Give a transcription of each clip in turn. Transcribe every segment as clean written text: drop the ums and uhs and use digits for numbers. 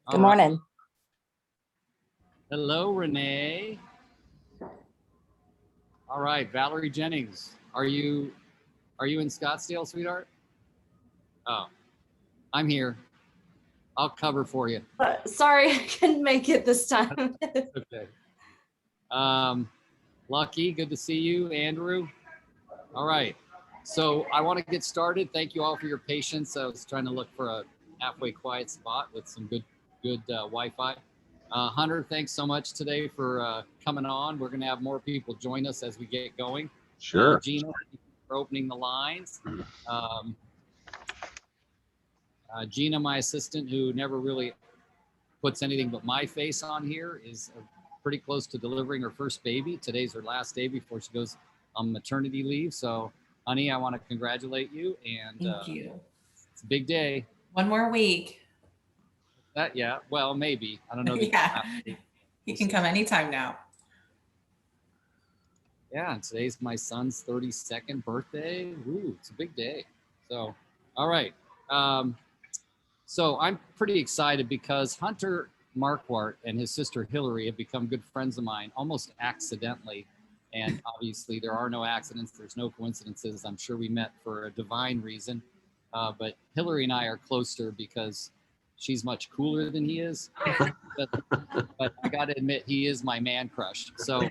Good All right. morning. Hello, Renee. All right, Valerie Jennings. Are you in Scottsdale, sweetheart? Oh, I'm here. I'll cover for you. Sorry, I couldn't make it this time. Okay. Lucky, good to see you, Andrew. All right. So I want to get started. Thank you all for your patience. I was trying to look for a halfway quiet spot with some good Wi-Fi. Hunter, thanks so much today for coming on. We're going to have more people join us as we get going. Sure. Gina, thank you for opening the lines. Gina, my assistant, who never really puts anything but my face on here, is pretty close to delivering her first baby. Today's her last day before she goes on maternity leave. So, honey, I want to congratulate you. And Thank you. It's a big day. One more week. Yeah, well, maybe. I don't know. Yeah. You can come anytime now. Yeah, and today's my son's 32nd birthday. Ooh, it's a big day. So, all right. So I'm pretty excited because Hunter Marquardt and his sister Hillary have become good friends of mine almost accidentally. And obviously there are no accidents. There's no coincidences. I'm sure we met for a divine reason. But Hillary and I are closer because she's much cooler than he is. But I got to admit, he is my man crush. So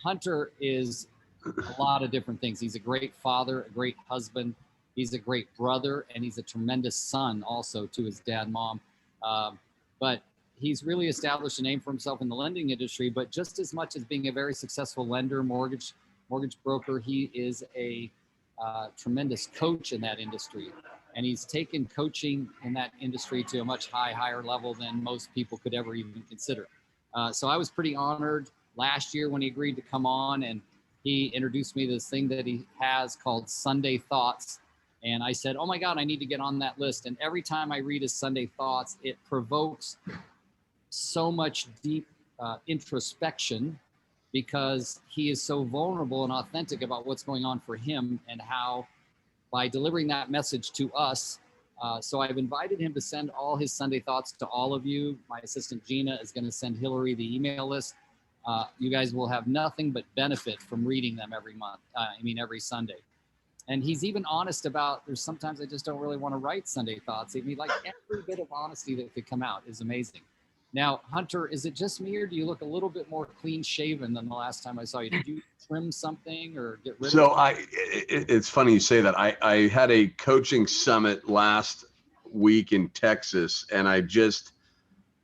Hunter is a lot of different things. He's a great father, a great husband. He's a great brother, and he's a tremendous son also to his dad, mom. But he's really established a name for himself in the lending industry. But just as much as being a very successful lender, mortgage broker, he is a tremendous coach in that industry. And he's taken coaching in that industry to a much higher level than most people could ever even consider. So I was pretty honored last year when he agreed to come on, and he introduced me to this thing that he has called Sunday Thoughts. And I said, oh my God, I need to get on that list. And every time I read his Sunday Thoughts, it provokes so much deep introspection because he is so vulnerable and authentic about what's going on for him and how by delivering that message to us. So I've invited him to send all his Sunday Thoughts to all of you. My assistant Gina is going to send Hillary the email list. You guys will have nothing but benefit from reading them every month. Every Sunday. And he's even honest about, there's sometimes I just don't really want to write Sunday Thoughts. I mean, like every bit of honesty that could come out is amazing. Now, Hunter, is it just me or do you look a little bit more clean shaven than the last time I saw you? Did you trim something or get rid of something? It's funny you say that. I had a coaching summit last week in Texas, and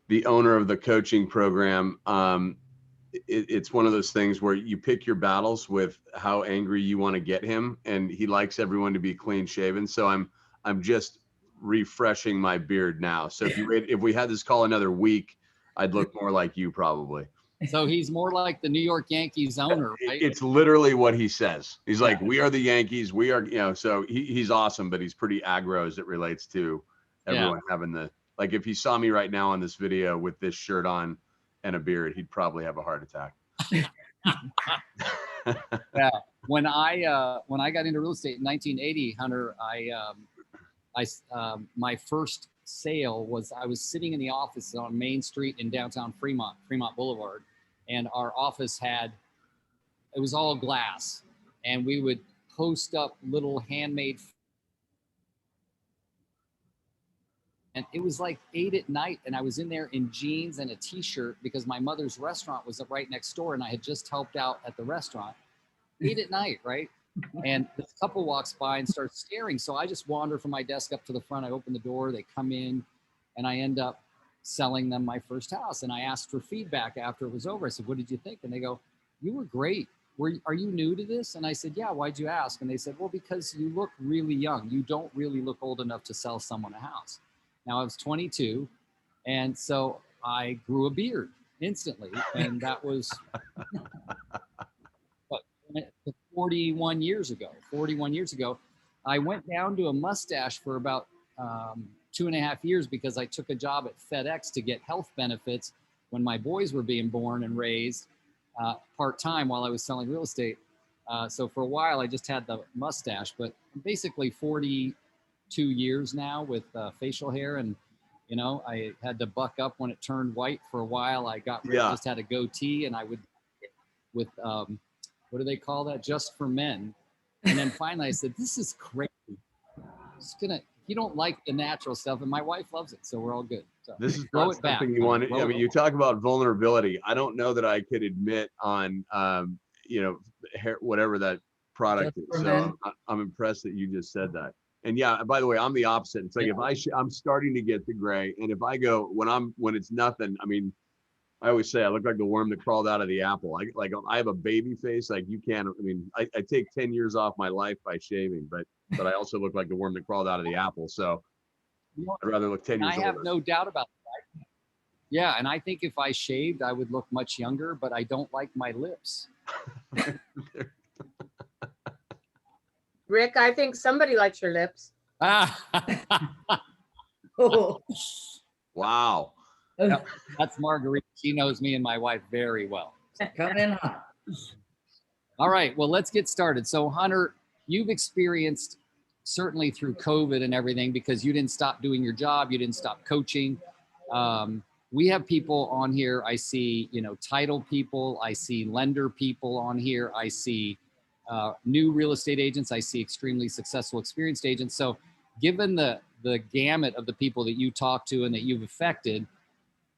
the owner of the coaching program, it's one of those things where you pick your battles with how angry you want to get him, and he likes everyone to be clean shaven. So I'm just refreshing my beard now. So if we had this call another week, I'd look more like you probably. So he's more like the New York Yankees owner, right? It's literally what he says. He's like, we are the Yankees. We are, so he's awesome, but he's pretty aggro as it relates to everyone having like if he saw me right now on this video with this shirt on and a beard, he'd probably have a heart attack. Yeah. When I got into real estate in 1980, Hunter, my first sale was I was sitting in the office on Main Street in downtown Fremont Boulevard, and our office it was all glass, and we would post up little handmade. And it was like 8 at night, and I was in there in jeans and a t-shirt because my mother's restaurant was right next door, and I had just helped out at the restaurant. 8 at night, right? And this couple walks by and starts staring. So I just wander from my desk up to the front. I open the door, they come in, and I end up selling them my first house. And I asked for feedback after it was over. I said, what did you think? And they go, you were great. Are you new to this? And I said, yeah, why'd you ask? And they said, well, because you look really young. You don't really look old enough to sell someone a house. Now I was 22, and so I grew a beard instantly, and that was 41 years ago. 41 years ago, I went down to a mustache for about 2.5 years because I took a job at FedEx to get health benefits when my boys were being born and raised part-time while I was selling real estate. So for a while, I just had the mustache, but I'm basically 40 2 years now with facial hair, and I had to buck up when it turned white for a while. I got rid, Yeah. just had a goatee, and I would with what do they call that? Just for men. And then finally I said, this is crazy. You don't like the natural stuff, and my wife loves it, so we're all good. So This is grow not it back. something you want to, I mean, you talk about vulnerability. I don't know that I could admit on, hair, whatever that product Just is. for So men. I'm impressed that you just said that. And yeah, by the way, I'm the opposite. It's like, if I'm starting to get the gray, and if I go, when it's nothing, I mean, I always say I look like the worm that crawled out of the apple. I have a baby face. Like you can't, I mean, I take 10 years off my life by shaving, but I also look like the worm that crawled out of the apple. So I'd rather look 10 And years I have older. no doubt about that. Yeah, and I think if I shaved, I would look much younger, but I don't like my lips. Rick, I think somebody likes your lips. Oh, Wow. That's Marguerite. She knows me and my wife very well. come in hot. All right, well, let's get started. So Hunter, you've experienced, certainly through COVID and everything, because you didn't stop doing your job, you didn't stop coaching. We have people on here. I see, title people. I see lender people on here. I see new real estate agents. I see extremely successful, experienced agents. So given the gamut of the people that you talk to and that you've affected,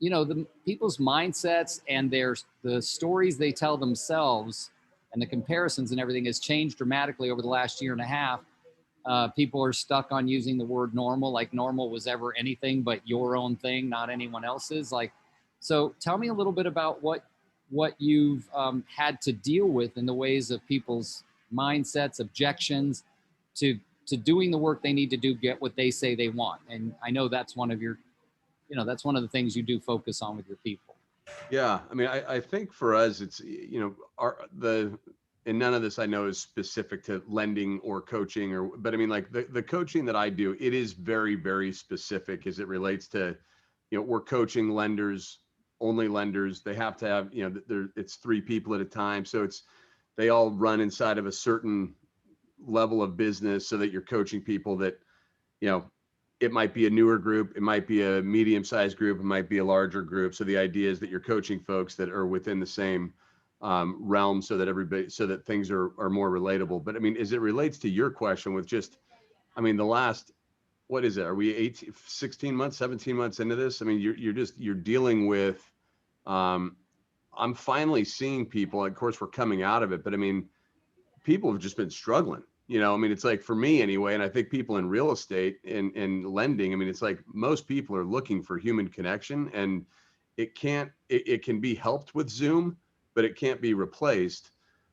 the people's mindsets and the stories they tell themselves and the comparisons and everything has changed dramatically over the last year and a half. People are stuck on using the word normal, like normal was ever anything but your own thing, not anyone else's. So tell me a little bit about what you've had to deal with in the ways of people's mindsets, objections to doing the work they need to do, get what they say they want. And I know that's one of your, that's one of the things you do focus on with your people. Yeah. I mean, I think for us, it's, and none of this I know is specific to lending or coaching but I mean, like the coaching that I do, it is very, very specific as it relates to, we're coaching lenders, only lenders. They have to have, it's 3 people at a time. So they all run inside of a certain level of business so that you're coaching people that, it might be a newer group, it might be a medium-sized group, it might be a larger group. So the idea is that you're coaching folks that are within the same realm so that things are more relatable. But I mean, as it relates to your question with just, I mean, the last, what is it? Are we 16 months, 17 months into this? I mean, you're dealing with, I'm finally seeing people, of course we're coming out of it, but I mean, people have just been struggling. I mean, it's like for me anyway, and I think people in real estate and lending, I mean, it's like most people are looking for human connection, and it can be helped with Zoom, but it can't be replaced.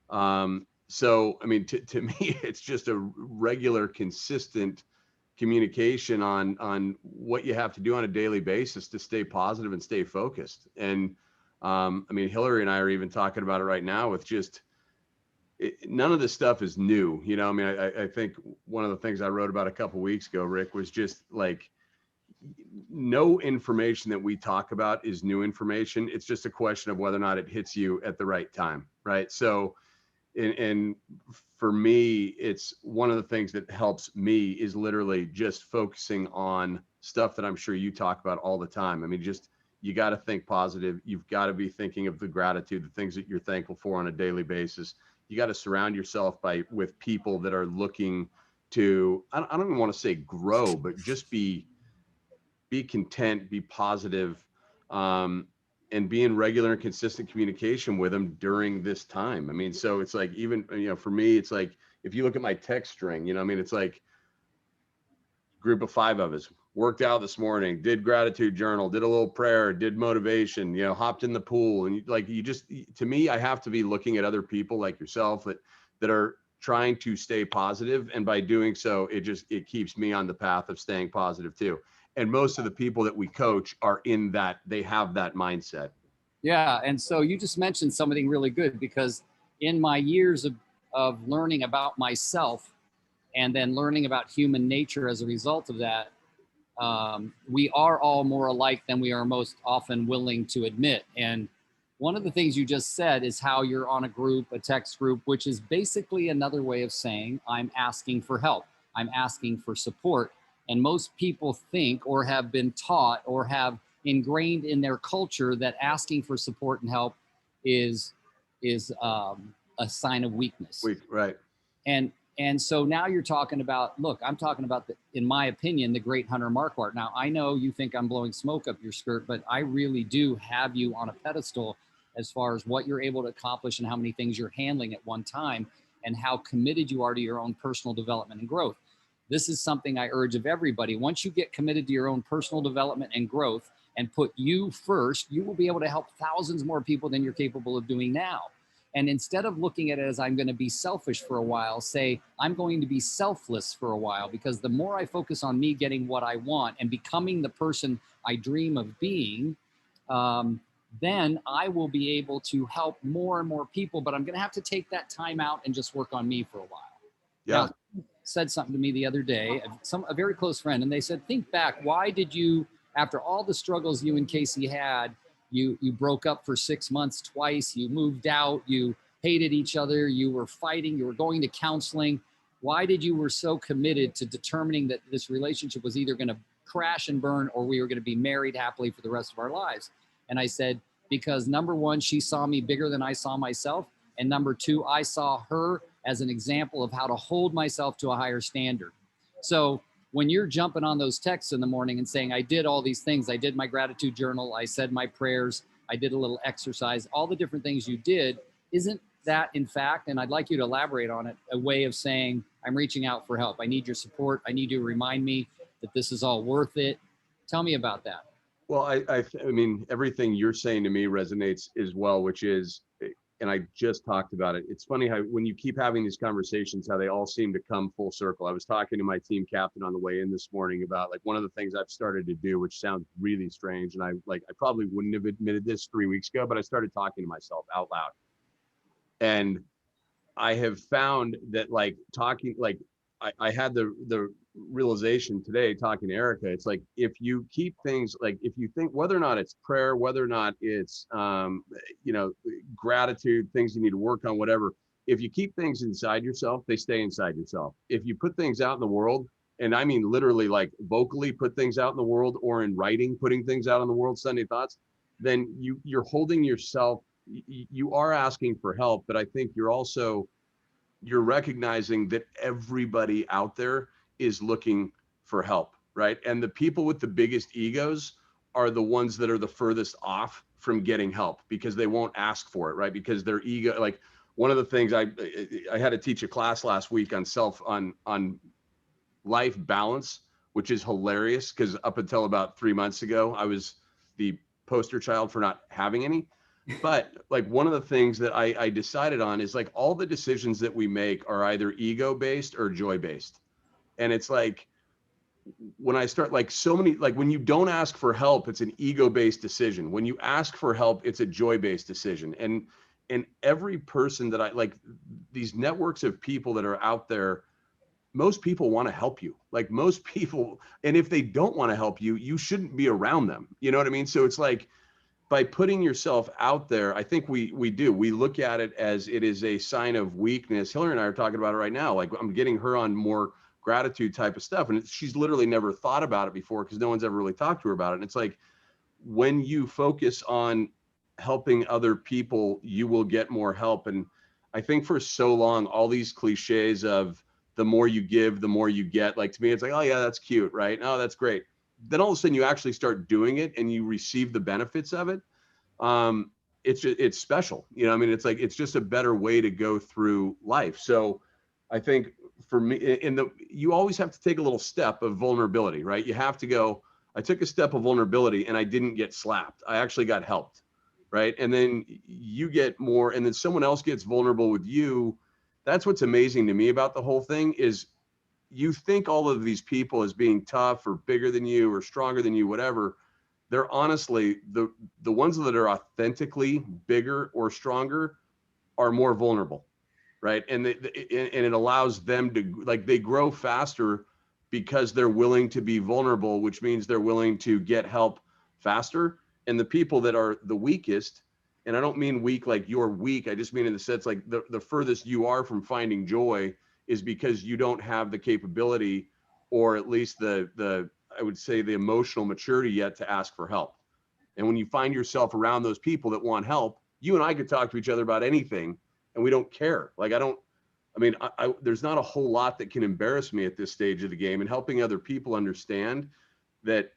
So, I mean, to me, it's just a regular, consistent communication on what you have to do on a daily basis to stay positive and stay focused. And I mean, Hillary and I are even talking about it right now with just, none of this stuff is new. I mean, I think one of the things I wrote about a couple of weeks ago, Rick, was just like, no information that we talk about is new information. It's just a question of whether or not it hits you at the right time. Right. So, and for me, it's one of the things that helps me is literally just focusing on stuff that I'm sure you talk about all the time. I mean, you got to think positive. You've got to be thinking of the gratitude, the things that you're thankful for on a daily basis. You got to surround yourself with people that are looking to, I don't even want to say grow, but just be content, be positive, and be in regular and consistent communication with them during this time. I mean, so it's like, even, for me, it's like, if you look at my text string, I mean, it's like group of 5 of us worked out this morning, did gratitude journal, did a little prayer, did motivation, hopped in the pool. And to me, I have to be looking at other people like yourself that are trying to stay positive. And by doing so, it keeps me on the path of staying positive too. And most of the people that we coach are in that, they have that mindset. Yeah. And so you just mentioned something really good, because in my years of learning about myself and then learning about human nature as a result of that, we are all more alike than we are most often willing to admit. And one of the things you just said is how you're on a text group, which is basically another way of saying I'm asking for help. I'm asking for support. And most people think or have been taught or have ingrained in their culture that asking for support and help is a sign of weakness. Right. And so now you're talking about, look, I'm talking about, in my opinion, the great Hunter Marquardt. Now, I know you think I'm blowing smoke up your skirt, but I really do have you on a pedestal as far as what you're able to accomplish and how many things you're handling at one time and how committed you are to your own personal development and growth. This is something I urge of everybody. Once you get committed to your own personal development and growth and put you first, you will be able to help thousands more people than you're capable of doing now. And instead of looking at it as I'm going to be selfish for a while, say, I'm going to be selfless for a while, because the more I focus on me getting what I want and becoming the person I dream of being, then I will be able to help more and more people. But I'm going to have to take that time out and just work on me for a while. Yeah. Now, said something to me the other day, a very close friend, and they said, think back, why did you, after all the struggles you and Casey had, you broke up for 6 months twice, you moved out, you hated each other, you were fighting, you were going to counseling. Why did you were so committed to determining that this relationship was either going to crash and burn or we were going to be married happily for the rest of our lives? And I said, because number one, she saw me bigger than I saw myself. And number two, I saw her as an example of how to hold myself to a higher standard. So when you're jumping on those texts in the morning and saying, I did all these things, I did my gratitude journal, I said my prayers, I did a little exercise, all the different things you did, isn't that in fact, and I'd like you to elaborate on it, a way of saying, I'm reaching out for help. I need your support. I need you to remind me that this is all worth it. Tell me about that. Well, I mean, everything you're saying to me resonates as well, which is, and I just talked about it. It's funny how when you keep having these conversations, how they all seem to come full circle. I was talking to my team captain on the way in this morning about like one of the things I've started to do, which sounds really strange. And I probably wouldn't have admitted this 3 weeks ago, but I started talking to myself out loud. And I have found that like talking, like I had the realization today talking to Erica, it's like, if you keep things, like if you think whether or not it's prayer, whether or not it's, gratitude, things you need to work on, whatever, if you keep things inside yourself, they stay inside yourself. If you put things out in the world, and I mean, literally like vocally put things out in the world or in writing, putting things out in the world, Sunday thoughts, then you're holding yourself, you are asking for help, but I think you're recognizing that everybody out there is looking for help, right? And the people with the biggest egos are the ones that are the furthest off from getting help because they won't ask for it, right? Because their ego, like one of the things I had to teach a class last week on life balance, which is hilarious because up until about 3 months ago, I was the poster child for not having any. But like one of the things that I decided on is like all the decisions that we make are either ego based or joy based. And it's like when I start like so many, like when you don't ask for help, it's an ego based decision. When you ask for help, it's a joy based decision. And every person that I like, these networks of people that are out there, most people want to help you. Like most people, and if they don't want to help you, you shouldn't be around them. You know what I mean? So it's like, by putting yourself out there, I think we look at it as it is a sign of weakness. Hillary and I are talking about it right now. Like I'm getting her on more gratitude type of stuff. And she's literally never thought about it before because no one's ever really talked to her about it. And it's like, when you focus on helping other people, you will get more help. And I think for so long, all these cliches of the more you give, the more you get, like to me, it's like, oh yeah, that's cute, right? Oh, that's great. Then all of a sudden you actually start doing it and you receive the benefits of it. It's special. You know, I mean, it's like, it's just a better way to go through life. So I think for me, you always have to take a little step of vulnerability, right? You have to go, I took a step of vulnerability and I didn't get slapped. I actually got helped, right? And then you get more, and then someone else gets vulnerable with you. That's what's amazing to me about the whole thing is you think all of these people as being tough or bigger than you or stronger than you, whatever. They're honestly, the ones that are authentically bigger or stronger are more vulnerable, right? And it allows them to, like, they grow faster because they're willing to be vulnerable, which means they're willing to get help faster. And the people that are the weakest, and I don't mean weak like you're weak, I just mean in the sense like the furthest you are from finding joy is because you don't have the capability or at least the I would say the emotional maturity yet to ask for help. And when you find yourself around those people that want help, you and I could talk to each other about anything and we don't care. Like there's not a whole lot that can embarrass me at this stage of the game, and helping other people understand that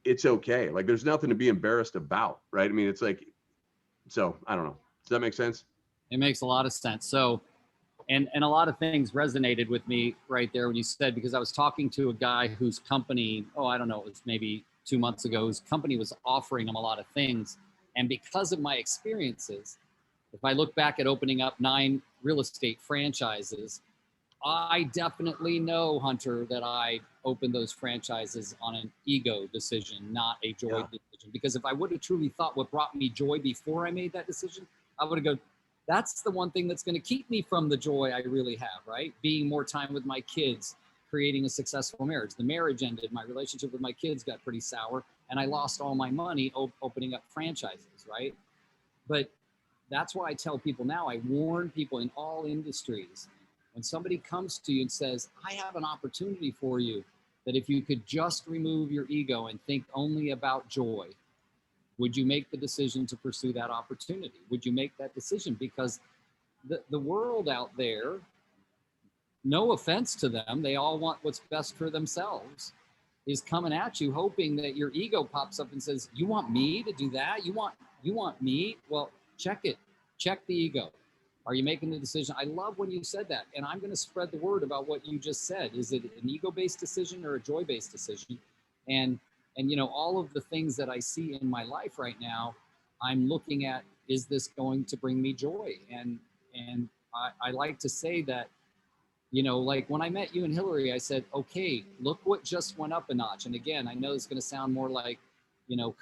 it's okay. Like there's nothing to be embarrassed about, right? I mean, it's like, so I don't know. Does that make sense? It makes a lot of sense. So, and a lot of things resonated with me right there when you said, because I was talking to a guy whose company, I don't know, it was maybe 2 months ago, whose company was offering him a lot of things. And because of my experiences, if I look back at opening up 9 real estate franchises, I definitely know, Hunter, that I opened those franchises on an ego decision, not a joy decision. Because if I would have truly thought what brought me joy before I made that decision, I would have gone, that's the one thing that's going to keep me from the joy I really have, right? Being more time with my kids, creating a successful marriage. The marriage ended, my relationship with my kids got pretty sour, and I lost all my money opening up franchises, right? But that's why I tell people now, I warn people in all industries, when somebody comes to you and says, I have an opportunity for you, that if you could just remove your ego and think only about joy, would you make the decision to pursue that opportunity? Would you make that decision? Because the world out there, no offense to them, they all want what's best for themselves, is coming at you hoping that your ego pops up and says, you want me to do that? You want me? Well, check it. Check the ego. Are you making the decision? I love when you said that. And I'm going to spread the word about what you just said. Is it an ego-based decision or a joy-based decision? And all of the things that I see in my life right now, I'm looking at, is this going to bring me joy? And I like to say that, like when I met you and Hillary, I said, okay, look what just went up a notch. And again, I know it's going to sound more like,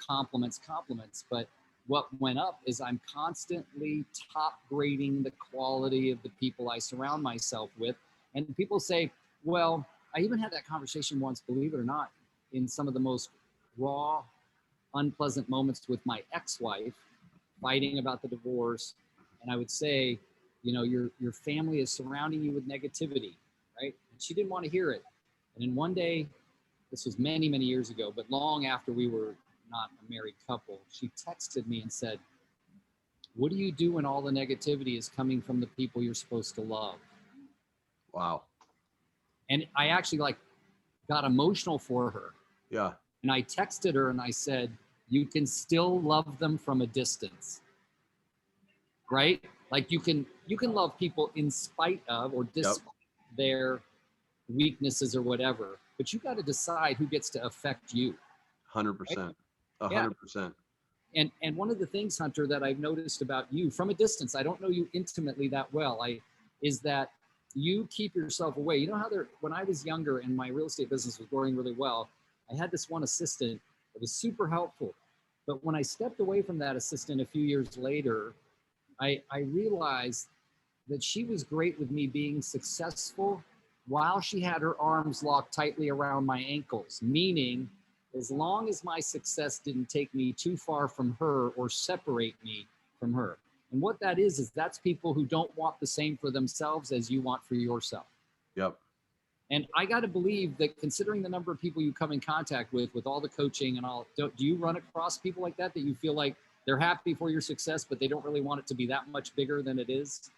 compliments, but what went up is I'm constantly top grading the quality of the people I surround myself with. And people say, well, I even had that conversation once, believe it or not, in some of the most raw, unpleasant moments with my ex-wife, fighting about the divorce. And I would say, your family is surrounding you with negativity, right? And she didn't want to hear it. And then one day, this was many, many years ago, but long after we were not a married couple, she texted me and said, what do you do when all the negativity is coming from the people you're supposed to love? Wow. And I actually got emotional for her. Yeah. And I texted her and I said, you can still love them from a distance, right? Like you can love people in spite of or despite their weaknesses or whatever, but you got to decide who gets to affect you. 100%. 100%. And one of the things, Hunter, that I've noticed about you from a distance, I don't know you intimately that well, is that you keep yourself away. You know how when I was younger and my real estate business was growing really well, I had this one assistant that was super helpful. But when I stepped away from that assistant a few years later, I realized that she was great with me being successful while she had her arms locked tightly around my ankles, meaning as long as my success didn't take me too far from her or separate me from her. And what that is that's people who don't want the same for themselves as you want for yourself. Yep. And I got to believe that, considering the number of people you come in contact with all the coaching and all, do you run across people like that you feel like they're happy for your success, but they don't really want it to be that much bigger than it is?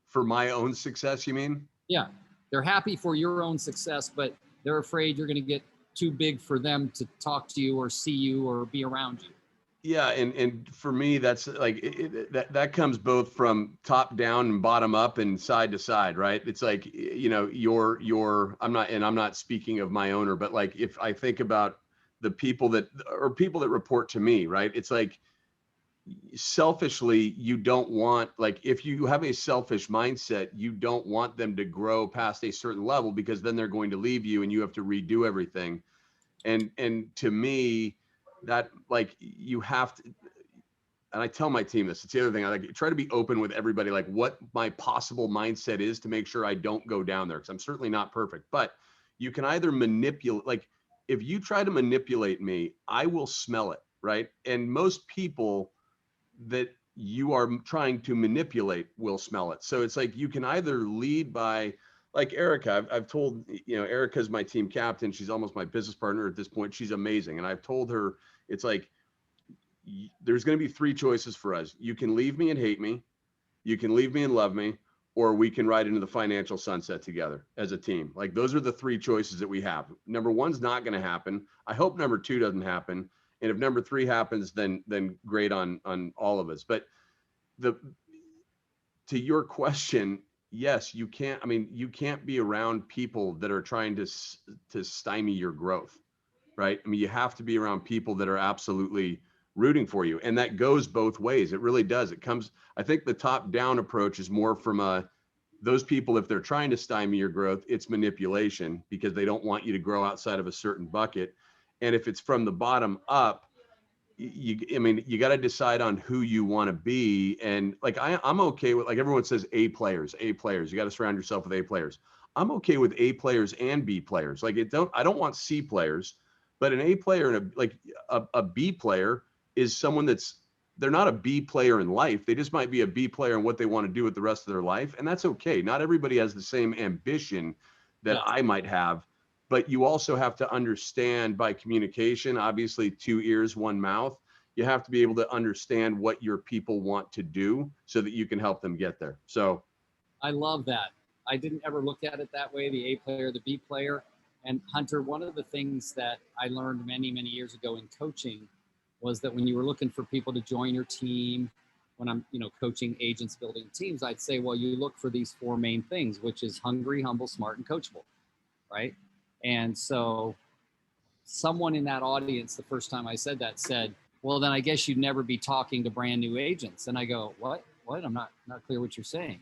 For my own success, you mean? Yeah. They're happy for your own success, but they're afraid you're going to get too big for them to talk to you or see you or be around you. Yeah. And for me, that's like, that comes both from top down and bottom up and side to side, right? It's like, I'm not speaking of my owner, but like, if I think about the people that report to me, right? It's like, selfishly, you don't want, like, if you have a selfish mindset, you don't want them to grow past a certain level, because then they're going to leave you and you have to redo everything. And to me, that, like, you have to, and I tell my team this, it's the other thing, I like try to be open with everybody, like what my possible mindset is to make sure I don't go down there, because I'm certainly not perfect. But you can either manipulate, like if you try to manipulate me, I will smell it, right? And most people that you are trying to manipulate will smell it. So it's like, you can either lead by like Erica, I've told, Erica's my team captain. She's almost my business partner at this point. She's amazing. And I've told her, it's like, there's going to be three choices for us. You can leave me and hate me. You can leave me and love me, or we can ride into the financial sunset together as a team. Like, those are the three choices that we have. Number one's not going to happen. I hope number two doesn't happen. And if number three happens, then great on all of us. But to your question, yes, you can't, you can't be around people that are trying to stymie your growth, right? I mean, you have to be around people that are absolutely rooting for you. And that goes both ways. It really does. It comes, I think the top down approach is more from those people, if they're trying to stymie your growth, it's manipulation because they don't want you to grow outside of a certain bucket. And if it's from the bottom up, you got to decide on who you want to be. And like, I'm okay with, like, everyone says A players. You got to surround yourself with A players. I'm okay with A players and B players. Like, I don't want C players, but an A player and a B player is someone they're not a B player in life. They just might be a B player in what they want to do with the rest of their life. And that's okay. Not everybody has the same ambition that I might have, but you also have to understand by communication, obviously 2 ears, 1 mouth. You have to be able to understand what your people want to do so that you can help them get there. So I love that. I didn't ever look at it that way, the A player, the B player. And Hunter, one of the things that I learned many, many years ago in coaching was that when you were looking for people to join your team, when I'm, coaching agents, building teams, I'd say, well, you look for these 4 main things, which is hungry, humble, smart, and coachable, right? And so someone in that audience, the first time I said that, said, well, then I guess you'd never be talking to brand new agents. And I go, what? I'm not clear what you're saying.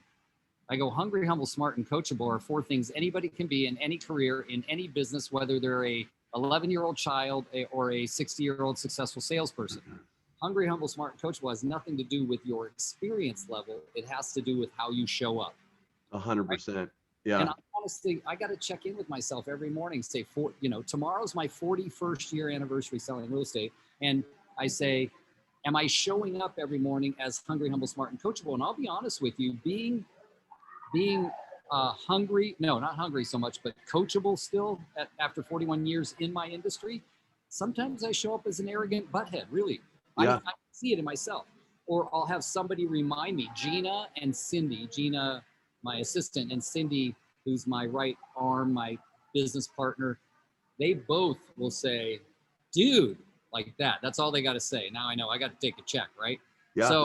I go, hungry, humble, smart, and coachable are 4 things anybody can be in any career, in any business, whether they're a 11-year-old child or a 60-year-old successful salesperson. Hungry, humble, smart, and coachable has nothing to do with your experience level. It has to do with how you show up. 100%. Right? Yeah. And honestly, I got to check in with myself every morning, say, tomorrow's my 41st year anniversary selling real estate. And I say, am I showing up every morning as hungry, humble, smart, and coachable? And I'll be honest with you, being hungry, no, not hungry so much, but coachable still after 41 years in my industry, sometimes I show up as an arrogant butthead, really. Yeah. I see it in myself. Or I'll have somebody remind me, Gina, my assistant, and Cindy, who's my right arm, my business partner, they both will say, dude, like that. That's all they got to say. Now I know I got to take a check, right? Yeah.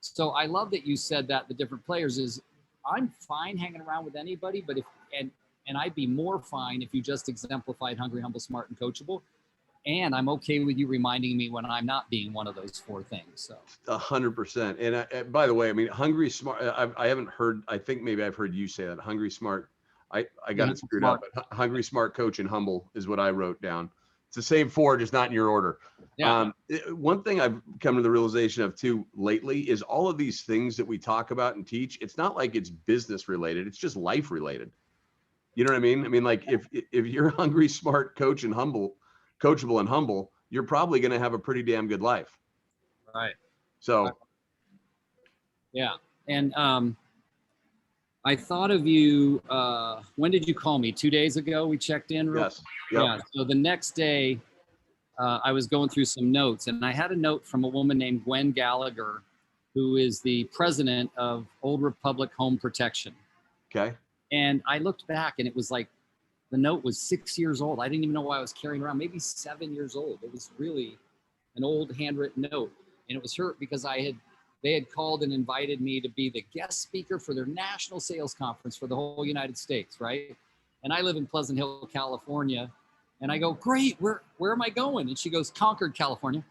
So I love that you said that the different players is, I'm fine hanging around with anybody, but and I'd be more fine if you just exemplified hungry, humble, smart, and coachable. And I'm okay with you reminding me when I'm not being one of those 4 things. So 100%. And by the way, hungry, smart, I haven't heard, I think maybe I've heard you say that. Hungry, smart. I got it screwed up, but hungry, smart, coach, and humble is what I wrote down. It's the same 4, just not in your order. Yeah. One thing I've come to the realization of too lately is all of these things that we talk about and teach, it's not like it's business related. It's just life related. You know what I mean? Like if you're hungry, smart, coachable and humble, you're probably going to have a pretty damn good life. Right. So. Yeah. And I thought of you, when did you call me? 2 days ago, we checked in. Yes. Yep. Yeah. So the next day, I was going through some notes, and I had a note from a woman named Gwen Gallagher, who is the president of Old Republic Home Protection. Okay. And I looked back, and it was like, the note was 6 years old. I didn't even know why I was carrying around, maybe 7 years old. It was really an old handwritten note. And it was her because they had called and invited me to be the guest speaker for their national sales conference for the whole United States, right? And I live in Pleasant Hill, California. And I go, great, where am I going? And she goes, Concord, California.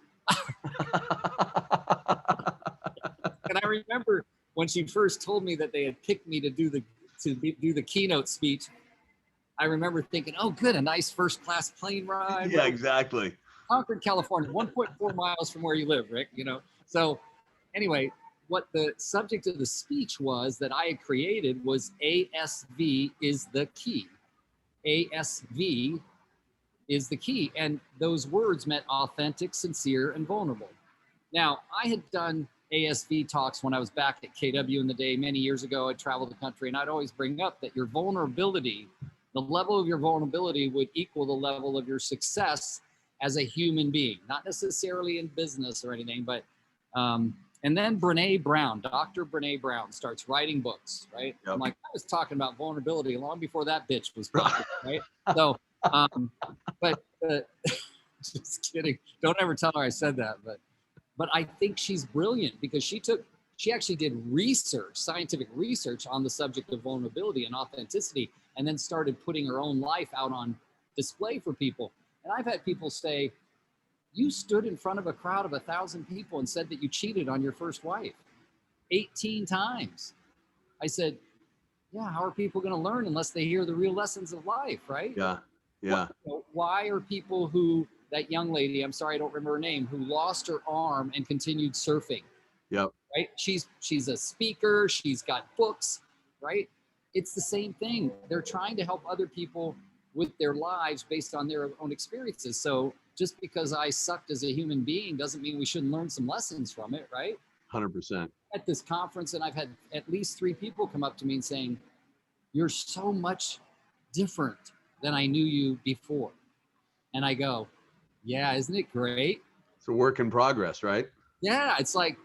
And I remember when she first told me that they had picked me to do the keynote speech, I remember thinking, oh, good, a nice first-class plane ride. Yeah, exactly. Concord, California, 1.4 miles from where you live, Rick, So anyway, what the subject of the speech was that I had created was ASV is the key. ASV is the key. And those words meant authentic, sincere, and vulnerable. Now, I had done ASV talks when I was back at KW in the day many years ago. I traveled the country, and I'd always bring up that your vulnerability, the level of your vulnerability would equal the level of your success as a human being, not necessarily in business or anything, but and then Brene Brown, Dr. Brene Brown starts writing books, right? Yep. I'm like, I was talking about vulnerability long before that bitch was popular, right? So, but just kidding. Don't ever tell her I said that, but I think she's brilliant because she actually did research, scientific research on the subject of vulnerability and authenticity, and then started putting her own life out on display for people. And I've had people say, you stood in front of a crowd of 1,000 people and said that you cheated on your first wife 18 times. I said, yeah, how are people going to learn unless they hear the real lessons of life, right? Yeah. Yeah. Why are people who, that young lady, I'm sorry, I don't remember her name, who lost her arm and continued surfing? Yep. Right? She's a speaker. She's got books, right? It's the same thing. They're trying to help other people with their lives based on their own experiences. So just because I sucked as a human being doesn't mean we shouldn't learn some lessons from it, right? 100%. At this conference, and I've had at least 3 people come up to me and saying, you're so much different than I knew you before. And I go, yeah, isn't it great? It's a work in progress, right? Yeah, it's like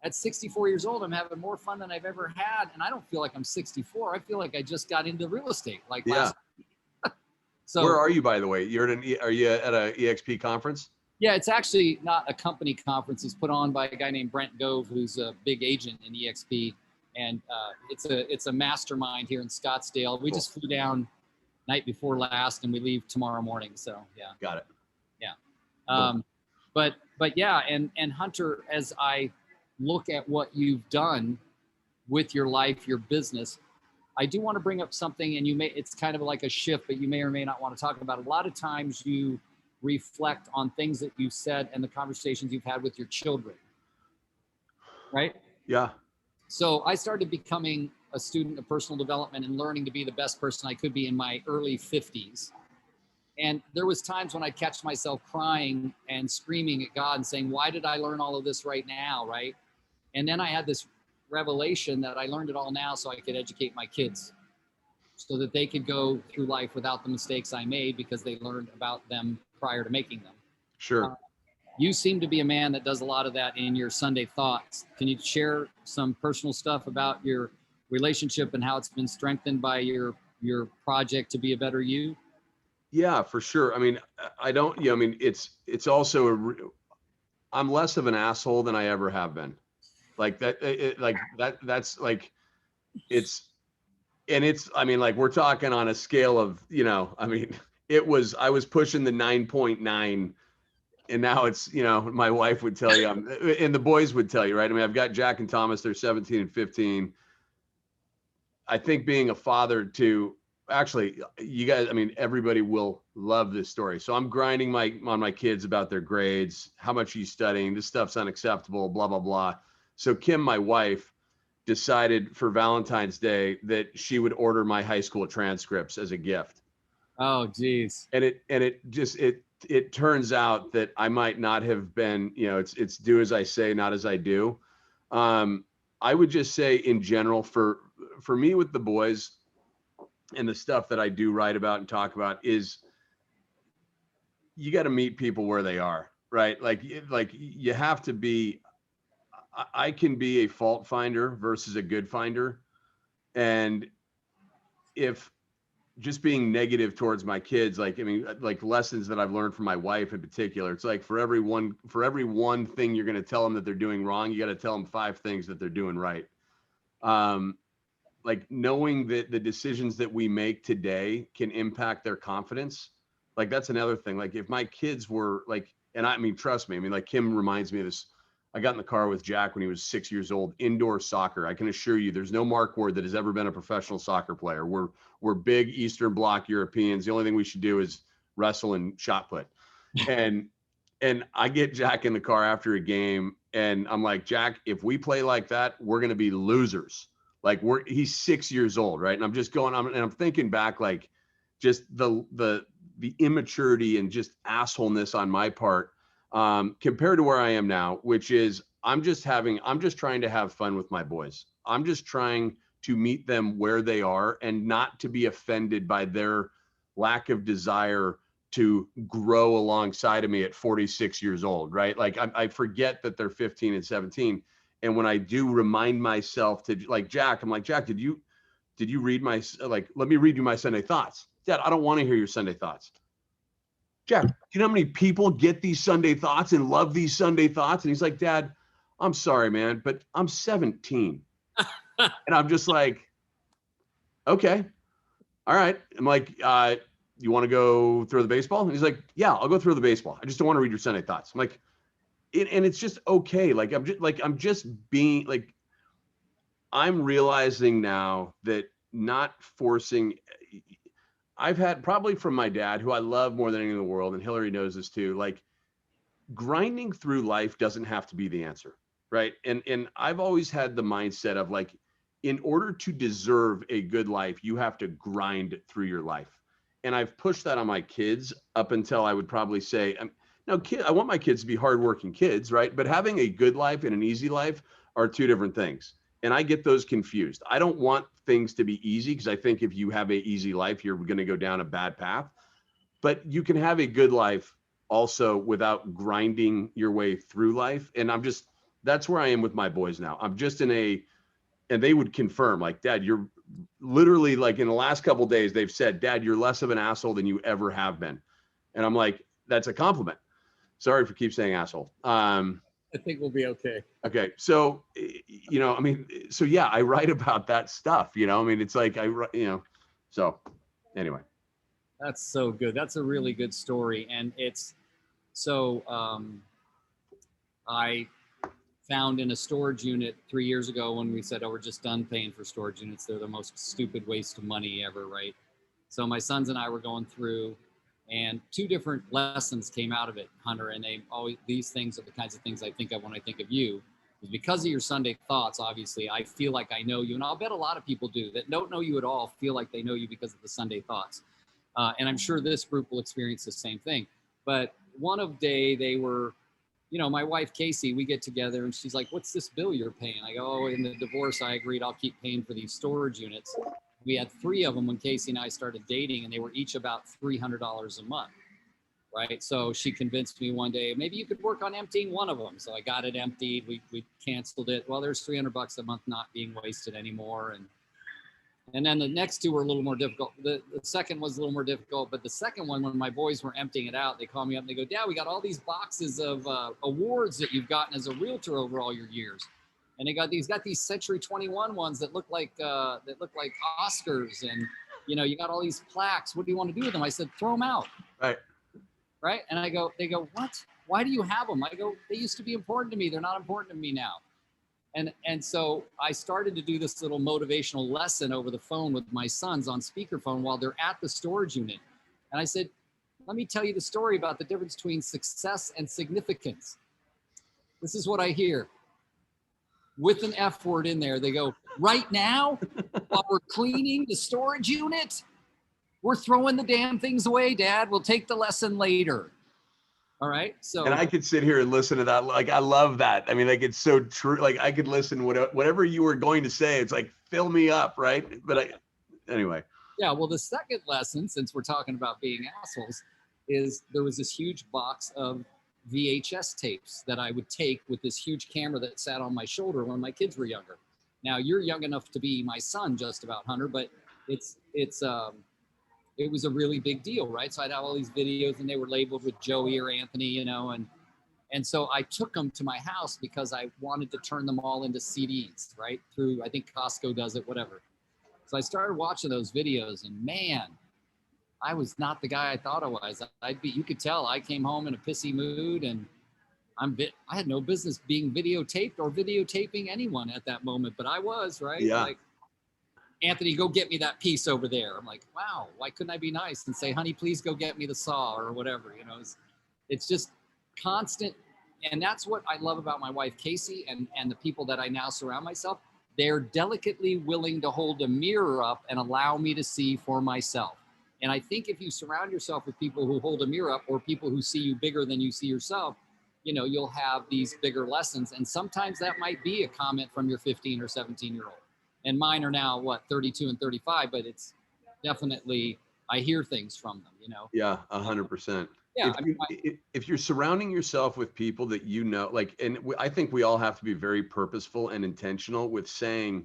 at 64 years old, I'm having more fun than I've ever had. And I don't feel like I'm 64. I feel like I just got into real estate like last. So where are you, by the way? Are you at a EXP conference? Yeah, it's actually not a company conference. It's put on by a guy named Brent Gove, who's a big agent in EXP. And it's a mastermind here in Scottsdale. We just flew down night before last and we leave tomorrow morning. So yeah. Got it. Yeah. But yeah, and Hunter, as I look at what you've done with your life, your business, I do want to bring up something, and it's kind of like a shift, but you may or may not want to talk about it. A lot of times you reflect on things that you've said and the conversations you've had with your children, right? Yeah. So I started becoming a student of personal development and learning to be the best person I could be in my early 50s. And there was times when I'd catch myself crying and screaming at God and saying, why did I learn all of this right now, right? And then I had this revelation that I learned it all now so I could educate my kids so that they could go through life without the mistakes I made because they learned about them prior to making them. Sure. You seem to be a man that does a lot of that in your Sunday thoughts. Can you share some personal stuff about your relationship and how it's been strengthened by your project to be a better you? Yeah, for sure. I mean, I don't, I mean, it's also, I'm less of an asshole than I ever have been. Like that, that's like, I mean, like we're talking on a scale of, I mean, I was pushing the 9.9 and now it's, my wife would tell you, and the boys would tell you, right? I mean, I've got Jack and Thomas, they're 17 and 15. I think being a father to, actually, you guys, I mean, everybody will love this story. So I'm grinding on my kids about their grades, how much are you studying? This stuff's unacceptable, blah, blah, blah. So Kim, my wife, decided for Valentine's Day that she would order my high school transcripts as a gift. Oh, geez. And it turns out that I might not have been, it's do as I say, not as I do. I would just say in general, for me with the boys, and the stuff that I do write about and talk about is you got to meet people where they are, right? Like you have to be, I can be a fault finder versus a good finder. And if just being negative towards my kids, like lessons that I've learned from my wife in particular, it's like for every one thing you're going to tell them that they're doing wrong, you got to tell them 5 things that they're doing right. Like knowing that the decisions that we make today can impact their confidence. Like that's another thing. Like if my kids were like, and I mean, trust me, I mean, like Kim reminds me of this. I got in the car with Jack when he was 6 years old, indoor soccer. I can assure you there's no Mark Ward that has ever been a professional soccer player. We're big Eastern Bloc Europeans. The only thing we should do is wrestle and shot put. And I get Jack in the car after a game and I'm like, Jack, if we play like that, we're going to be losers. Like he's 6 years old, right? And I'm just going, I'm thinking back, like just the immaturity and just assholeness on my part, compared to where I am now, which is I'm just trying to have fun with my boys. I'm just trying to meet them where they are and not to be offended by their lack of desire to grow alongside of me at 46 years old, right? Like I forget that they're 15 and 17. And when I do remind myself to, like Jack, I'm like, Jack, did you read my, like, let me read you my Sunday thoughts. Dad, I don't want to hear your Sunday thoughts. Jack, do you know how many people get these Sunday thoughts and love these Sunday thoughts? And he's like, Dad, I'm sorry, man, but I'm 17. And I'm just like, okay, all right. I'm like, you want to go throw the baseball? And he's like, yeah, I'll go throw the baseball. I just don't want to read your Sunday thoughts. I'm like, and it's just okay. Like, I'm just being like, I'm realizing now that not forcing, I've had probably from my dad, who I love more than anything in the world, and Hillary knows this too, like grinding through life doesn't have to be the answer, right? And I've always had the mindset of like, in order to deserve a good life, you have to grind through your life. And I've pushed that on my kids up until I would probably say, now I want my kids to be hardworking kids, right? But having a good life and an easy life are two different things. And I get those confused. I don't want things to be easy because I think if you have an easy life, you're going to go down a bad path. But you can have a good life also without grinding your way through life. And that's where I am with my boys now. I'm just and they would confirm, like, Dad, you're literally, like, in the last couple of days, they've said, Dad, you're less of an asshole than you ever have been. And I'm like, that's a compliment. Sorry for keep saying asshole. I think we'll be okay. Okay. So, I mean, so yeah, I write about that stuff, I mean, it's like, so anyway. That's so good. That's a really good story. And it's so, I found in a storage unit 3 years ago when we said, oh, we're just done paying for storage units. They're the most stupid waste of money ever, right? So my sons and I were going through, and two different lessons came out of it, Hunter. And these things are the kinds of things I think of when I think of you. Because of your Sunday thoughts, obviously, I feel like I know you. And I'll bet a lot of people do that don't know you at all feel like they know you because of the Sunday thoughts. And I'm sure this group will experience the same thing. But one day they were, my wife, Casey, we get together and she's like, what's this bill you're paying? I go, oh, in the divorce, I agreed I'll keep paying for these storage units. We had 3 of them when Casey and I started dating, and they were each about $300 a month, right? So she convinced me one day, maybe you could work on emptying one of them. So I got it emptied. We canceled it. Well, there's $300 a month not being wasted anymore. And then the next 2 were a little more difficult. The second was a little more difficult, but the second one, when my boys were emptying it out, they called me up and they go, Dad, we got all these boxes of awards that you've gotten as a realtor over all your years. And they got these Century 21 ones that look like Oscars, and you got all these plaques. What do you want to do with them? I said, throw them out. Right. And they go, what? Why do you have them? I go, they used to be important to me. They're not important to me now. And so I started to do this little motivational lesson over the phone with my sons on speakerphone while they're at the storage unit. And I said, let me tell you the story about the difference between success and significance. This is what I hear. With an F word in there, they go, right now, while we're cleaning the storage unit, we're throwing the damn things away, Dad. We'll take the lesson later. All right. So, and I could sit here and listen to that. Like, I love that. I mean, like, it's so true. Like, I could listen whatever you were going to say. It's like, fill me up. Right. But anyway. Yeah. Well, the second lesson, since we're talking about being assholes, is there was this huge box of VHS tapes that I would take with this huge camera that sat on my shoulder when my kids were younger. Now you're young enough to be my son, just about, Hunter, but it was a really big deal, right? So I'd have all these videos and they were labeled with Joey or Anthony, and so I took them to my house because I wanted to turn them all into CDs, right? Through, I think Costco does it, whatever. So I started watching those videos, and man, I was not the guy I thought I was. You could tell I came home in a pissy mood, and I had no business being videotaped or videotaping anyone at that moment, but I was, right? Yeah. Like, Anthony, go get me that piece over there. I'm like, wow, why couldn't I be nice and say, honey, please go get me the saw or whatever, it's just constant. And that's what I love about my wife, Casey, and the people that I now surround myself. They're delicately willing to hold a mirror up and allow me to see for myself. And I think if you surround yourself with people who hold a mirror up, or people who see you bigger than you see yourself, you know, you'll have these bigger lessons. And sometimes that might be a comment from your 15 or 17-year-old. And mine are now, what, 32 and 35, but it's definitely, I hear things from them, you know? Yeah, 100%. Yeah. If you're surrounding yourself with people that you know, like, and I think we all have to be very purposeful and intentional with saying,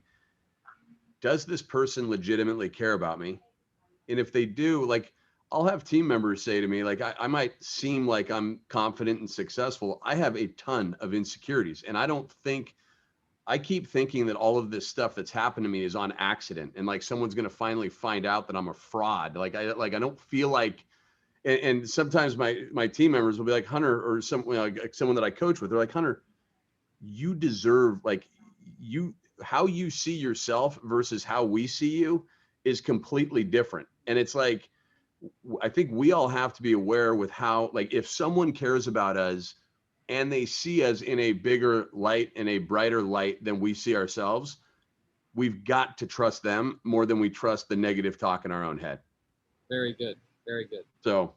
does this person legitimately care about me? And if they do, like, I'll have team members say to me, like, I might seem like I'm confident and successful. I have a ton of insecurities. And I keep thinking that all of this stuff that's happened to me is on accident. And like someone's going to finally find out that I'm a fraud. I don't feel like, and sometimes my team members will be like, Hunter, or someone that I coach with, they're like, Hunter, you deserve, like, how you see yourself versus how we see you is completely different. And it's like, I think we all have to be aware with how, like, if someone cares about us and they see us in a bigger light, in a brighter light than we see ourselves, we've got to trust them more than we trust the negative talk in our own head. Very good. Very good. So,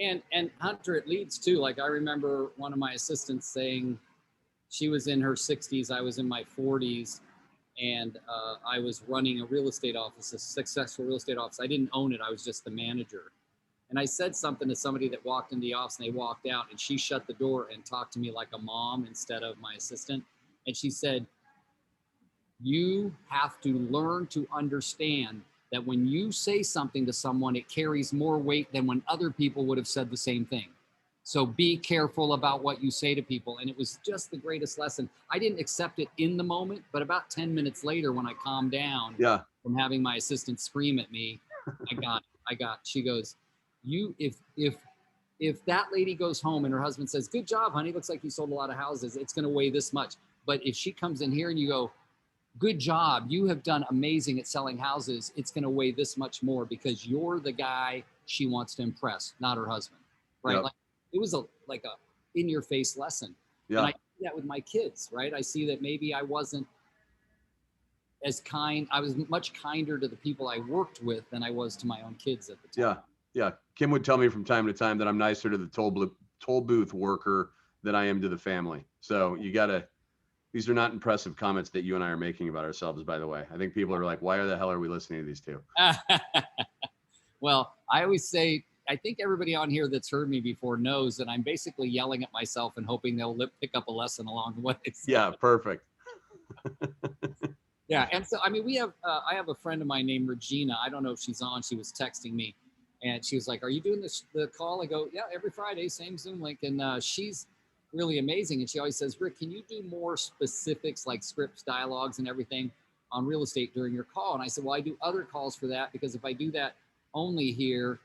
and Hunter, it leads to, like, I remember one of my assistants saying, she was in her 60s, I was in my 40s, and I was running a real estate office, a successful real estate office. I didn't own it, I was just the manager. And I said something to somebody that walked in the office, and they walked out, and she shut the door and talked to me like a mom instead of my assistant. And she said, you have to learn to understand that when you say something to someone, it carries more weight than when other people would have said the same thing. So be careful about what you say to people. And it was just the greatest lesson. I didn't accept it in the moment, but about 10 minutes later, when I calmed down from having my assistant scream at me, she goes, if that lady goes home and her husband says, good job, honey, looks like you sold a lot of houses, it's going to weigh this much. But if she comes in here and you go, good job, you have done amazing at selling houses, it's going to weigh this much more because you're the guy she wants to impress, not her husband. Right? Yep. Like, it was a in your face lesson. Yeah. And I do that with my kids, right? I see that maybe I wasn't as kind. I was much kinder to the people I worked with than I was to my own kids at the time. Yeah. Kim would tell me from time to time that I'm nicer to the toll booth worker than I am to the family. So these are not impressive comments that you and I are making about ourselves, by the way. I think people are like, why the hell are we listening to these two? Well, I always say, I think everybody on here that's heard me before knows that I'm basically yelling at myself and hoping they'll pick up a lesson along the way. So, yeah, perfect. Yeah, and so, I mean, I have a friend of mine named Regina. I don't know if she's on. She was texting me, and she was like, are you doing the call? I go, yeah, every Friday, same Zoom link. And she's really amazing. And she always says, Rick, can you do more specifics like scripts, dialogues, and everything on real estate during your call? And I said, well, I do other calls for that, because if I do that only here,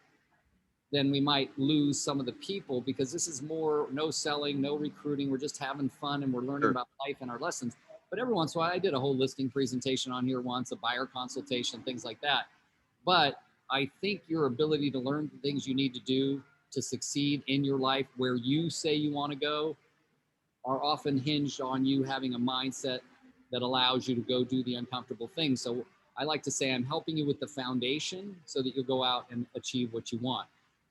then we might lose some of the people, because this is more no selling, no recruiting. We're just having fun and we're learning about life and our lessons. But every once in a while, I did a whole listing presentation on here once, a buyer consultation, things like that. But I think your ability to learn the things you need to do to succeed in your life where you say you want to go are often hinged on you having a mindset that allows you to go do the uncomfortable things. So I like to say I'm helping you with the foundation so that you'll go out and achieve what you want.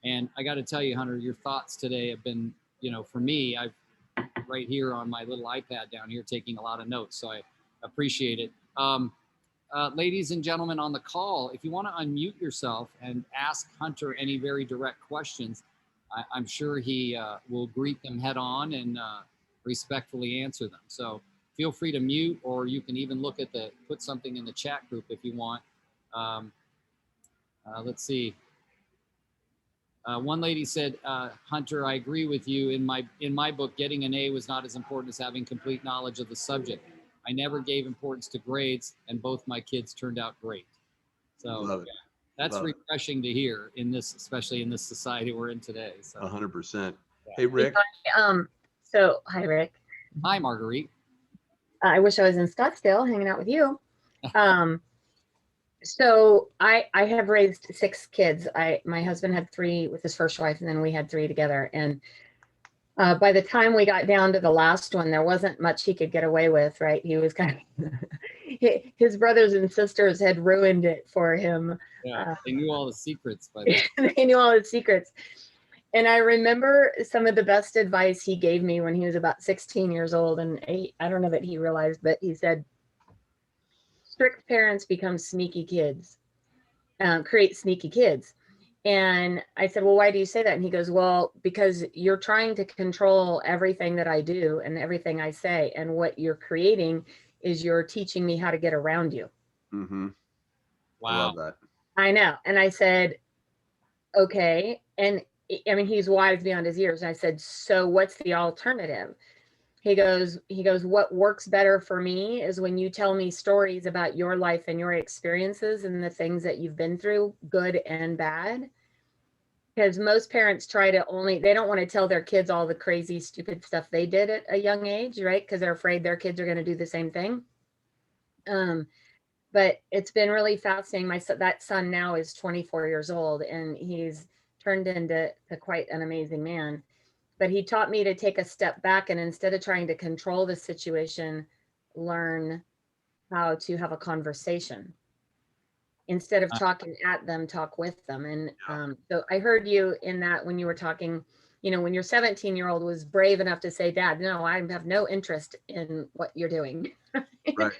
And I got to tell you, Hunter, your thoughts today have been, for me, I've right here on my little iPad down here taking a lot of notes. So I appreciate it. Ladies and gentlemen on the call, if you want to unmute yourself and ask Hunter any very direct questions, I'm sure he will greet them head on and respectfully answer them. So feel free to mute, or you can even put something in the chat group if you want. Let's see. One lady said, Hunter, I agree with you. In my book, getting an A was not as important as having complete knowledge of the subject. I never gave importance to grades, and both my kids turned out great. So that's refreshing to hear especially in this society we're in today. So 100%. Hey, Rick. Hi, Rick. Hi, Marguerite. I wish I was in Scottsdale hanging out with you. So I have raised 6 kids. My husband had 3 with his first wife, and then we had 3 together. And by the time we got down to the last one, there wasn't much he could get away with, right? He was kind of, his brothers and sisters had ruined it for him. Yeah, they knew all the secrets, but they knew all the secrets. And I remember some of the best advice he gave me when he was about 16 years old. And I don't know that he realized, but he said, strict parents become sneaky kids, create sneaky kids. And I said, well, why do you say that? And he goes, well, because you're trying to control everything that I do and everything I say. And what you're creating is you're teaching me how to get around you. Mm-hmm. I Wow. love that. I know. And I said, okay. And I mean, he's wise beyond his years. And I said, so what's the alternative? He goes, what works better for me is when you tell me stories about your life and your experiences and the things that you've been through, good and bad. Because most parents try to they don't want to tell their kids all the crazy, stupid stuff they did at a young age, right? Because they're afraid their kids are going to do the same thing. But it's been really fascinating. That son now is 24 years old and he's turned into quite an amazing man. But he taught me to take a step back and instead of trying to control the situation, learn how to have a conversation. Instead of talking at them, talk with them. And so I heard you in that when you were talking, when your 17-year-old was brave enough to say, Dad, no, I have no interest in what you're doing. Right.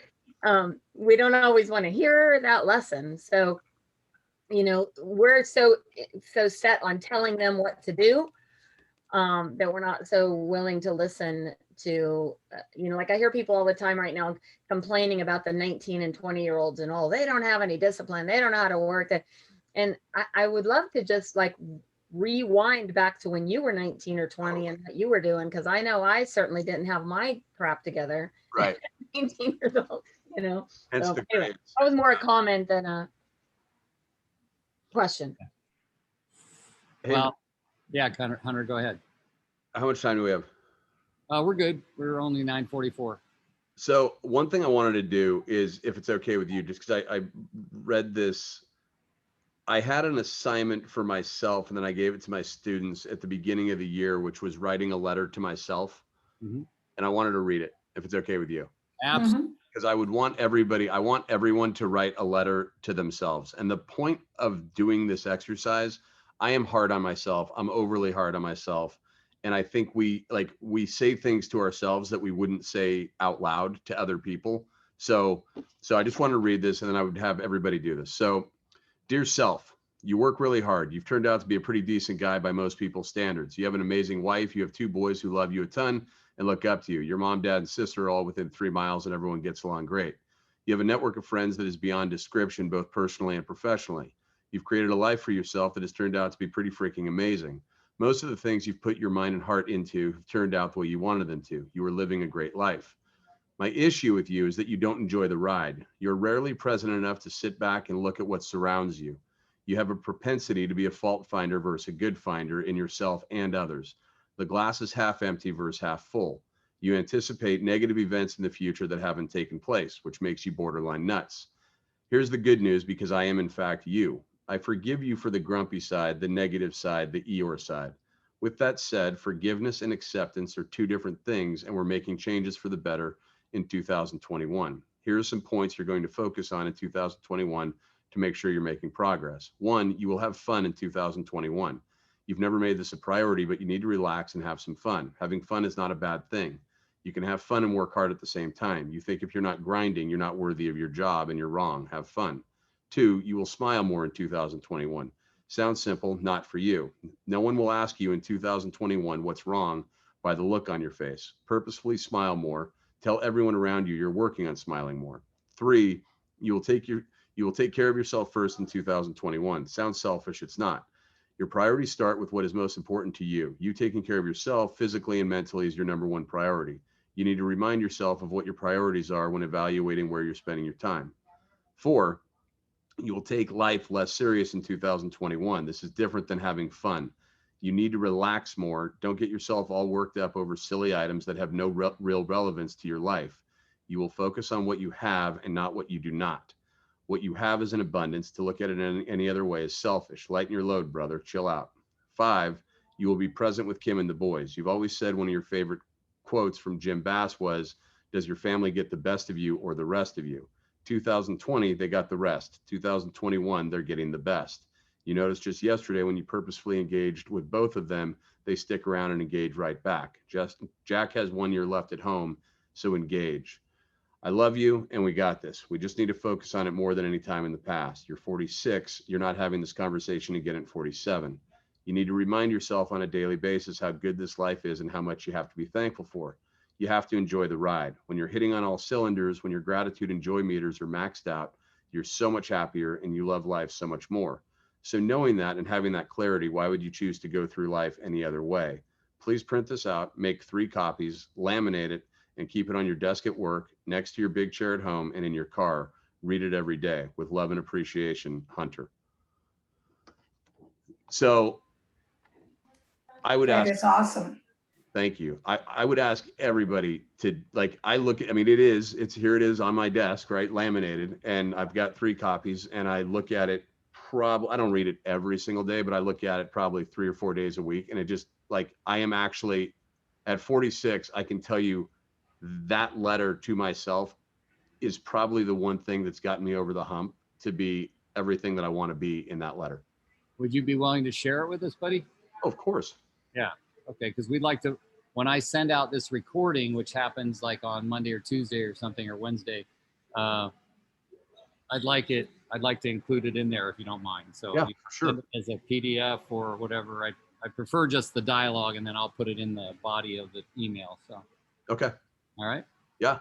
We don't always want to hear that lesson. So, we're so set on telling them what to do that we're not so willing to listen to, like I hear people all the time right now complaining about the 19 and 20-year-olds and they don't have any discipline. They don't know how to work. And I would love to just like rewind back to when you were 19 or 20 and what you were doing. Cause I know I certainly didn't have my crap together. Right. 19 years old, Hence So the anyway, grades. that was more a comment than a question. Hey, Well, yeah, Hunter, go ahead. how much time do we have? We're good. We're only 9:44. So one thing I wanted to do is, if it's okay with you, just because I read this, I had an assignment for myself and then I gave it to my students at the beginning of the year, which was writing a letter to myself. Mhm. And I wanted to read it, if it's okay with you. Absolutely. Because I want everyone to write a letter to themselves. And the point of doing this exercise, I am hard on myself. I'm overly hard on myself. And I think we say things to ourselves that we wouldn't say out loud to other people. So I just want to read this and then I would have everybody do this. So, dear self, you work really hard. You've turned out to be a pretty decent guy by most people's standards. You have an amazing wife. You have 2 boys who love you a ton and look up to you. Your mom, dad, and sister are all within 3 miles and everyone gets along great. You have a network of friends that is beyond description, both personally and professionally. You've created a life for yourself that has turned out to be pretty freaking amazing. Most of the things you've put your mind and heart into have turned out the way you wanted them to. You are living a great life. My issue with you is that you don't enjoy the ride. You're rarely present enough to sit back and look at what surrounds you. You have a propensity to be a fault finder versus a good finder in yourself and others. The glass is half empty versus half full. You anticipate negative events in the future that haven't taken place, which makes you borderline nuts. Here's the good news, because I am in fact you. I forgive you for the grumpy side, the negative side, the Eeyore side. With that said, forgiveness and acceptance are 2 different things, and we're making changes for the better in 2021. Here are some points you're going to focus on in 2021 to make sure you're making progress. 1, you will have fun in 2021. You've never made this a priority, but you need to relax and have some fun. Having fun is not a bad thing. You can have fun and work hard at the same time. You think if you're not grinding, you're not worthy of your job, and you're wrong. Have fun. 2, you will smile more in 2021. Sounds simple, not for you. No one will ask you in 2021 what's wrong by the look on your face. Purposefully smile more. Tell everyone around you you're working on smiling more. 3, you will take care of yourself first in 2021. Sounds selfish, it's not. Your priorities start with what is most important to you. You taking care of yourself physically and mentally is your number 1 priority. You need to remind yourself of what your priorities are when evaluating where you're spending your time. 4, you will take life less serious in 2021. This is different than having fun. You need to relax more. Don't get yourself all worked up over silly items that have no real relevance to your life. You will focus on what you have and not what you do not. What you have is an abundance. To look at it in any other way is selfish. Lighten your load, brother. Chill out. 5, you will be present with Kim and the boys. You've always said one of your favorite quotes from Jim Bass was, does your family get the best of you or the rest of you? 2020, they got the rest. 2021, they're getting the best. You noticed just yesterday when you purposefully engaged with both of them, they stick around and engage right back. Jack has 1 year left at home, so engage. I love you and we got this. We just need to focus on it more than any time in the past. You're 46, you're not having this conversation again at 47. You need to remind yourself on a daily basis how good this life is and how much you have to be thankful for. You have to enjoy the ride. When you're hitting on all cylinders, when your gratitude and joy meters are maxed out, you're so much happier and you love life so much more. So knowing that and having that clarity, why would you choose to go through life any other way? Please print this out, make 3 copies, laminate it, and keep it on your desk at work, next to your big chair at home, and in your car. Read it every day. With love and appreciation, Hunter. So I would That ask, is awesome. thank you. I would ask everybody to, like, I look at, I mean, it's here it is on my desk, right? Laminated. And I've got 3 copies and I look at it probably, I don't read it every single day, but I look at it probably 3 or 4 days a week. And it just, like, I am actually at 46, I can tell you that letter to myself is probably the one thing that's gotten me over the hump to be everything that I want to be in that letter. Would you be willing to share it with us, buddy? Oh, of course. Yeah. Okay. Because we'd like to, when I send out this recording, which happens like on Monday or Tuesday or something, or Wednesday, I'd like to include it in there if you don't mind. So Yeah, you for sure. send it as a PDF or whatever. I prefer just the dialogue, and then I'll put it in the body of the email. So, Okay. all right. Yeah.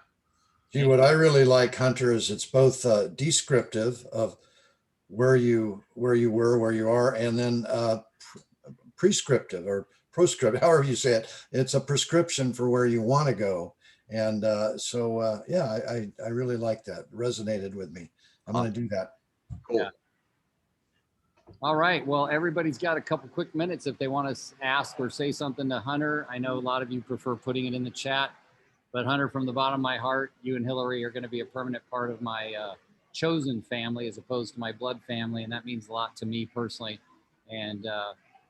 See, what I really like, Hunter, is it's both descriptive of where you were, where you are, and then prescriptive or proscriptive, however you say it. It's a prescription for where you want to go. And yeah, I really like that. Resonated with me. I'm going to do that. Cool. Yeah. All right. Well, everybody's got a couple quick minutes if they want to ask or say something to Hunter. I know a lot of you prefer putting it in the chat, but Hunter, from the bottom of my heart, you and Hillary are going to be a permanent part of my chosen family as opposed to my blood family. And that means a lot to me personally. And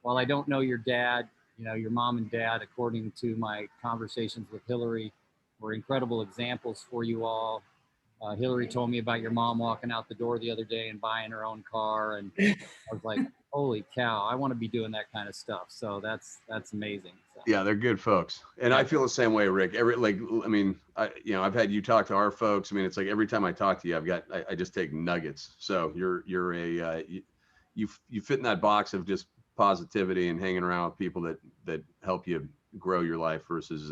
while I don't know your dad, you know, your mom and dad, according to my conversations with Hillary, were incredible examples for you all. Hillary told me about your mom walking out the door the other day and buying her own car. And I was like, holy cow, I want to be doing that kind of stuff. So that's amazing. So. Yeah, they're good folks. And I feel the same way, Rick. I've had you talk to our folks. I mean, it's like every time I talk to you, I just take nuggets. So you fit in that box of just positivity and hanging around with people that help you grow your life versus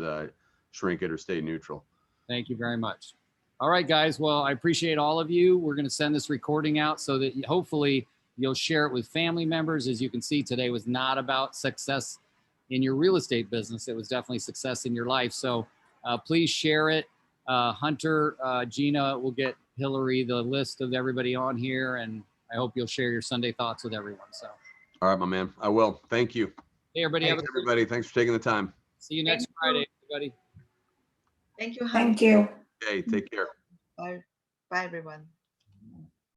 shrink it or stay neutral. Thank you very much. All right, guys. Well, I appreciate all of you. We're going to send this recording out so that hopefully you'll share it with family members. As you can see, today was not about success in your real estate business. It was definitely success in your life. So please share it. Hunter, Gina will get Hillary the list of everybody on here, and I hope you'll share your Sunday thoughts with everyone. So. All right, my man. I will. Thank you. Hey, everybody. Thanks, everybody. Thanks for taking the time. See you next Friday, everybody. Thank you. Thank you. Okay, take care. Bye. Bye, everyone.